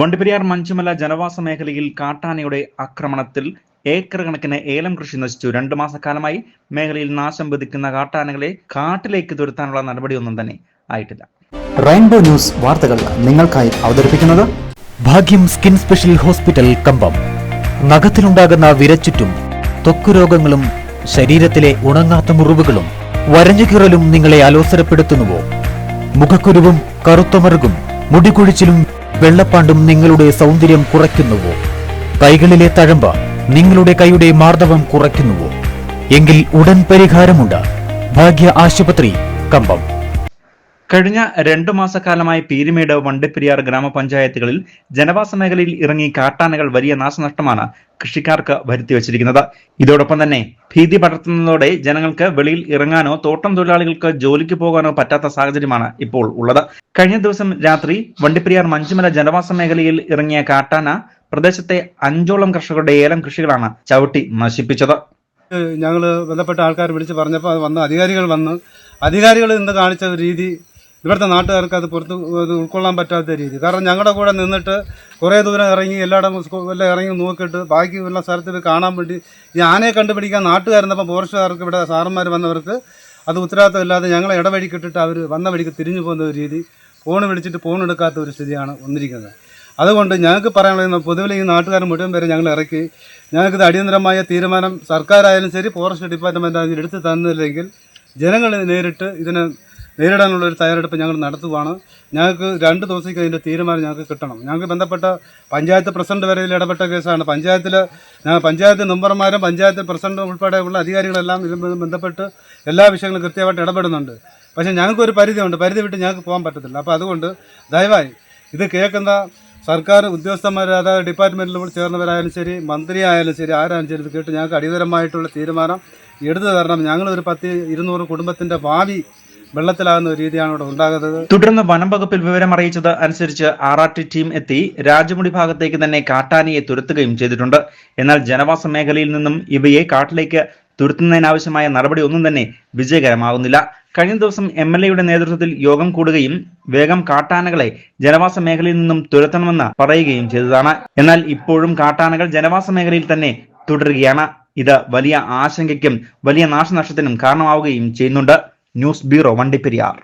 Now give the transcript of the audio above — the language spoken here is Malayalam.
വണ്ടിപ്പെരിയാർ മഞ്ചുമല ജനവാസ മേഖലയിൽ കാട്ടാനയുടെ ആക്രമണത്തിൽ ഏക്കർ കണക്കിന് ഏലം കൃഷി നശിച്ചു. 2 മാസക്കാലമായി മേഖലയിൽ നാശം വിധിക്കുന്ന കാട്ടാനകളെ കാട്ടിലേക്ക് തുരത്താനുള്ള നടപടിയൊന്നും തന്നെ ആയിട്ടില്ല. റെയിൻബോ ന്യൂസ് വാർത്തകൾ നിങ്ങൾക്കായി അവതരിപ്പിക്കുന്നത് ഭാഗ്യം സ്കിൻ സ്പെഷ്യൽ ഹോസ്പിറ്റൽ കമ്പം. നഖത്തിലുണ്ടാകുന്ന വിരച്ചുറ്റും ത്വക്കുരോഗങ്ങളും ശരീരത്തിലെ ഉണങ്ങാത്ത മുറിവുകളും വരഞ്ഞുകീറലും നിങ്ങളെ അലോസരപ്പെടുത്തുന്നുവോ? മുഖക്കുരുവും കറുത്തമറുകും മുടികൊഴിച്ചിലും വെള്ളപ്പാണ്ടും നിങ്ങളുടെ സൗന്ദര്യം കുറയ്ക്കുന്നുവോ? കൈകളിലെ തഴമ്പ് നിങ്ങളുടെ കൈയുടെ മാർദ്ദവം കുറയ്ക്കുന്നുവോ? എങ്കിൽ ഉടൻ പരിഹാരമുണ്ട്. ഭാഗ്യ ആശുപത്രി കമ്പം. കഴിഞ്ഞ 2 മാസക്കാലമായി പീരുമേട്, വണ്ടിപ്പെരിയാർ ഗ്രാമപഞ്ചായത്തുകളിൽ ജനവാസ മേഖലയിൽ ഇറങ്ങി കാട്ടാനകൾ വലിയ നാശനഷ്ടമാണ് കൃഷിക്കാർക്ക് വരുത്തിവച്ചിരിക്കുന്നത്. ഇതോടൊപ്പം തന്നെ ഭീതി പടർത്തുന്നതോടെ ജനങ്ങൾക്ക് വെളിയിൽ ഇറങ്ങാനോ തോട്ടം തൊഴിലാളികൾക്ക് ജോലിക്ക് പോകാനോ പറ്റാത്ത സാഹചര്യമാണ് ഇപ്പോൾ ഉള്ളത്. കഴിഞ്ഞ ദിവസം രാത്രി വണ്ടിപ്പെരിയാർ മഞ്ചുമല ജനവാസ മേഖലയിൽ ഇറങ്ങിയ കാട്ടാന പ്രദേശത്തെ 5ഓളം കർഷകരുടെ ഏലം കൃഷികളാണ് ചവിട്ടി നശിപ്പിച്ചത്. ഞങ്ങൾ ബന്ധപ്പെട്ട ആൾക്കാർ വിളിച്ച് പറഞ്ഞപ്പോൾ വന്ന അധികാരികൾ ഇന്ന് കാണിച്ച രീതി ഇവിടുത്തെ നാട്ടുകാർക്ക് അത് ഉൾക്കൊള്ളാൻ പറ്റാത്ത രീതി. കാരണം ഞങ്ങളുടെ കൂടെ നിന്നിട്ട് കുറേ ദൂരം ഇറങ്ങി എല്ലാം ഇറങ്ങി നോക്കിയിട്ട് ബാക്കി ഉള്ള സ്ഥലത്തിൽ കാണാൻ വേണ്ടി ഈ ആനയെ കണ്ടുപിടിക്കാൻ നാട്ടുകാരുന്നപ്പോൾ ഫോറസ്റ്റുകാർക്ക് ഇവിടെ സാറന്മാർ വന്നവർക്ക് അത് ഉത്തരവാദിത്തം ഇല്ലാതെ ഞങ്ങളെ ഇടവഴിക്കിട്ടിട്ട് അവർ വന്ന വഴിക്ക് തിരിഞ്ഞു പോകുന്ന ഒരു രീതി, ഫോൺ വിളിച്ചിട്ട് ഫോൺ എടുക്കാത്ത ഒരു സ്ഥിതിയാണ് വന്നിരിക്കുന്നത്. അതുകൊണ്ട് ഞങ്ങൾക്ക് പറയാനുള്ളത് പൊതുവിൽ ഈ നാട്ടുകാർ മുഴുവൻ പേരെ ഞങ്ങൾ ഇറക്കി ഞങ്ങൾക്കിത് അടിയന്തരമായ തീരുമാനം സർക്കാരായാലും ശരി ഫോറസ്റ്റ് ഡിപ്പാർട്ട്മെൻ്റ് ആയാലും എടുത്ത് തന്നില്ലെങ്കിൽ ജനങ്ങൾ നേരിട്ട് ഇതിനെ നേരിടാനുള്ള ഒരു തയ്യാറെടുപ്പ് ഞങ്ങൾ നടത്തുകയാണ്. ഞങ്ങൾക്ക് 2 ദിവസത്തേക്ക് അതിൻ്റെ തീരുമാനം ഞങ്ങൾക്ക് കിട്ടണം. ഞങ്ങൾക്ക് ബന്ധപ്പെട്ട പഞ്ചായത്ത് പ്രസിഡന്റ് വരെ ഇടപെട്ട കേസാണ്. പഞ്ചായത്ത് മെമ്പർമാരും പഞ്ചായത്ത് പ്രസിഡന്റും ഉൾപ്പെടെയുള്ള അധികാരികളെല്ലാം ഇതിൽ ബന്ധപ്പെട്ട് എല്ലാ വിഷയങ്ങളും കൃത്യമായിട്ട് ഇടപെടുന്നുണ്ട്. പക്ഷേ ഞങ്ങൾക്കൊരു പരിധിയുണ്ട്, പരിധി വിട്ട് ഞങ്ങൾക്ക് പോകാൻ പറ്റത്തില്ല. അപ്പോൾ അതുകൊണ്ട് ദയവായി ഇത് കേൾക്കുന്ന സർക്കാർ ഉദ്യോഗസ്ഥന്മാർ, അതായത് ഡിപ്പാർട്ട്മെൻറ്റിൽ ചേർന്നവരായാലും ശരി, മന്ത്രി ആയാലും ശരി, ആരായാലും ശരി, ഇത് കേട്ട് ഞങ്ങൾക്ക് അടിയന്തരമായിട്ടുള്ള തീരുമാനം എടുത്തു തരണം. ഞങ്ങളൊരു 100-200 കുടുംബത്തിൻ്റെ ഭാവി വെള്ളത്തിലാകുന്ന ഒരു രീതിയാണ് ഇവിടെ ഉണ്ടാകുന്നത്. തുടർന്ന് വനം വകുപ്പിൽ വിവരം അറിയിച്ചത് അനുസരിച്ച് RRT ടീം എത്തി രാജമുടി ഭാഗത്തേക്ക് തന്നെ കാട്ടാനയെ തുരത്തുകയും ചെയ്തിട്ടുണ്ട്. എന്നാൽ ജനവാസ മേഖലയിൽ നിന്നും ഇവയെ കാട്ടിലേക്ക് തുരത്തുന്നതിനാവശ്യമായ നടപടി ഒന്നും തന്നെ വിജയകരമാകുന്നില്ല. കഴിഞ്ഞ ദിവസം MLA നേതൃത്വത്തിൽ യോഗം കൂടുകയും വേഗം കാട്ടാനകളെ ജനവാസ മേഖലയിൽ നിന്നും തുരത്തണമെന്ന് പറയുകയും ചെയ്തതാണ്. എന്നാൽ ഇപ്പോഴും കാട്ടാനകൾ ജനവാസ മേഖലയിൽ തന്നെ തുടരുകയാണ്. ഇത് വലിയ ആശങ്കയ്ക്കും വലിയ നാശനഷ്ടത്തിനും കാരണമാവുകയും ചെയ്യുന്നുണ്ട്. News bureau, Vandiperiyar.